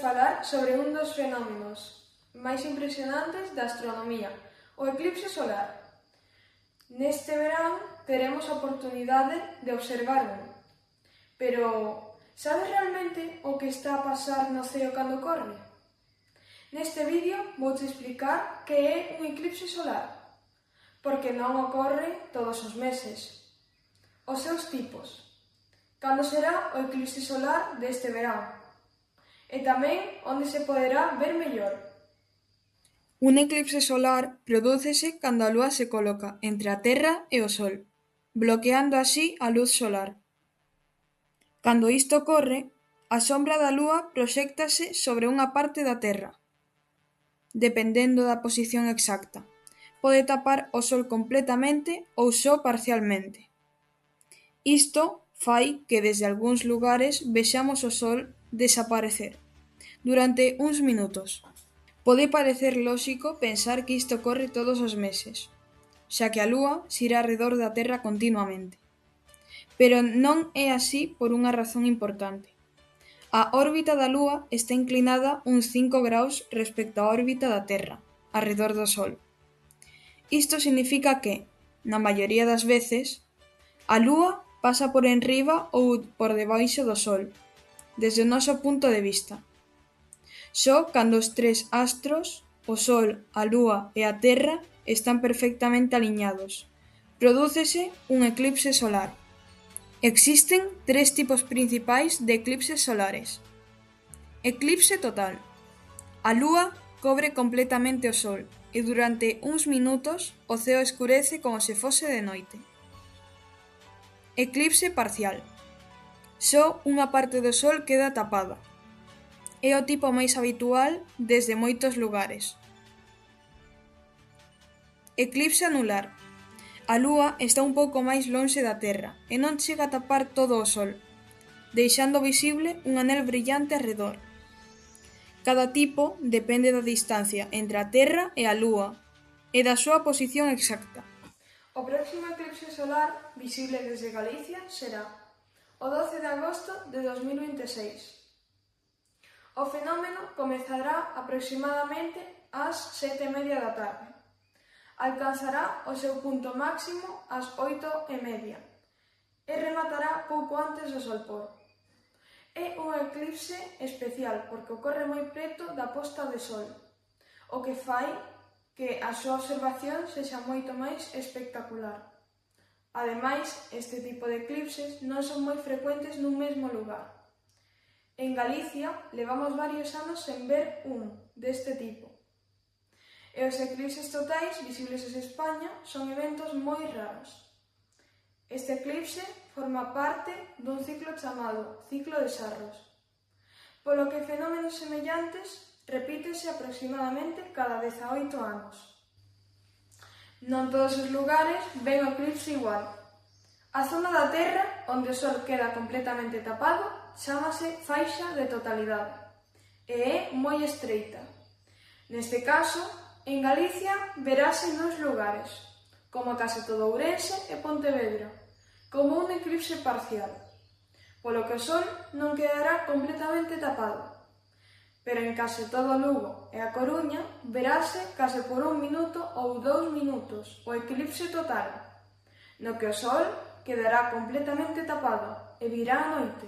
falar sobre un dos fenómenos máis impresionantes da astronomía, o eclipse solar. Neste verán teremos a oportunidade de observar un. Pero, sabes realmente o que está a pasar no ceo cando ocorre? Neste vídeo vouche explicar que é un eclipse solar, porque non ocorre todos os meses. Os seus tipos. Cando será o eclipse solar deste verán? E tamén onde se poderá ver mellor. Un eclipse solar prodúcese cando a Lúa se coloca entre a Terra e o Sol, bloqueando así a luz solar. Cando isto ocorre, a sombra da Lúa proxéctase sobre unha parte da Terra. Dependendo da posición exacta, pode tapar o Sol completamente ou só parcialmente. Isto fai que desde algúns lugares vexamos o Sol desaparecer durante uns minutos. Pode parecer lóxico pensar que isto ocorre todos os meses, xa que a Lúa xira arredor da Terra continuamente. Pero non é así por unha razón importante. A órbita da Lúa está inclinada uns 5 graus respecto á órbita da Terra, arredor do Sol. Isto significa que, na maioría das veces, a Lúa pasa por enriba ou por debaixo do Sol, desde o noso punto de vista. Só cando os tres astros, o Sol, a Lúa e a Terra, están perfectamente aliñados, prodúcese un eclipse solar. Existen tres tipos principais de eclipses solares. Eclipse total. A Lúa cobre completamente o Sol e durante uns minutos o ceo escurece como se fose de noite. Eclipse parcial. Só unha parte do Sol queda tapada. É o tipo máis habitual desde moitos lugares. Eclipse anular. A Lúa está un pouco máis lonxe da Terra e non chega a tapar todo o Sol, deixando visible un anel brillante arredor. Cada tipo depende da distancia entre a Terra e a Lúa e da súa posición exacta. O próximo eclipse solar visible desde Galicia será o 12 de agosto de 2026. O fenómeno comezará aproximadamente ás 7:30 da tarde. Alcanzará o seu punto máximo ás 8:30 e rematará pouco antes do solpor. É un eclipse especial porque ocorre moi preto da posta de sol, o que fai que a súa observación sexa moito máis espectacular. Ademais, este tipo de eclipses non son moi frecuentes nun mesmo lugar. En Galicia levamos varios anos sen ver un deste tipo. E os eclipses totais visibles en España son eventos moi raros. Este eclipse forma parte dun ciclo chamado ciclo de Sarros, polo que fenómenos semellantes repítese aproximadamente cada 18 anos. Non todos os lugares ven o eclipse igual. A zona da Terra onde o Sol queda completamente tapado chámase faixa de totalidade e é moi estreita. Neste caso, en Galicia verase nos lugares, como case todo Ourense e Pontevedra, como un eclipse parcial, polo que o Sol non quedará completamente tapado. Pero en case todo Lugo e a Coruña verase case por 1 minuto ou 2 minutos o eclipse total, no que o Sol quedará completamente tapado e virá a noite.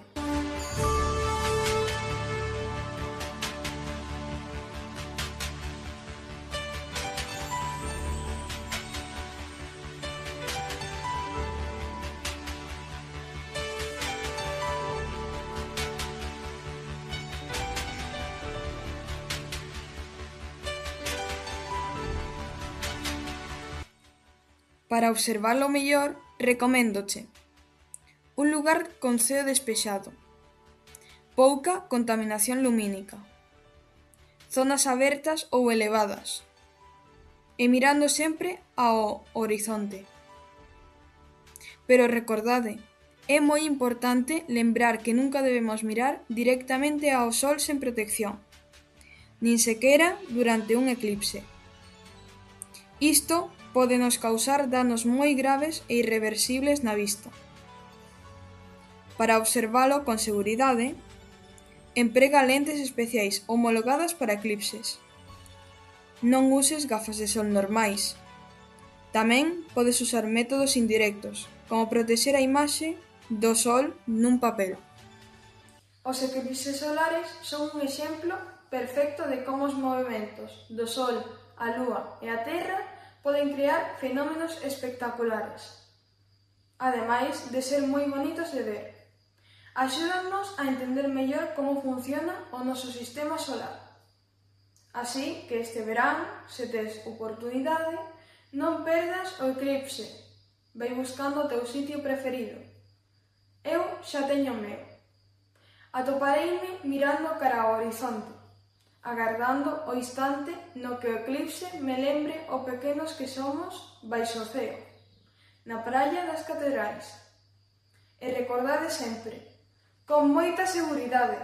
Para observalo mellor, recoméndoche un lugar con ceo despexado, pouca contaminación lumínica, zonas abertas ou elevadas, e mirando sempre ao horizonte. Pero recordade, é moi importante lembrar que nunca debemos mirar directamente ao Sol sen protección, nin sequera durante un eclipse. Isto pode nos causar danos moi graves e irreversibles na vista. Para observalo con seguridade, emprega lentes especiais homologadas para eclipses. Non uses gafas de sol normais. Tamén podes usar métodos indirectos, como protexer a imaxe do sol nun papel. Os eclipses solares son un exemplo perfecto de como os movementos do Sol, a Lúa e a Terra poden crear fenómenos espectaculares, ademais de ser moi bonitos de ver. Axúdannos a entender mellor como funciona o noso sistema solar. Así que este verán, se tes oportunidade, non perdas o eclipse. Vai buscando o teu sitio preferido. Eu xa teño o meu. Atopareime mirando cara ao horizonte, agardando o instante no que o eclipse me lembre o pequenos que somos baixo o ceo, na praia das Catedrais. E recordade sempre, con moita seguridade.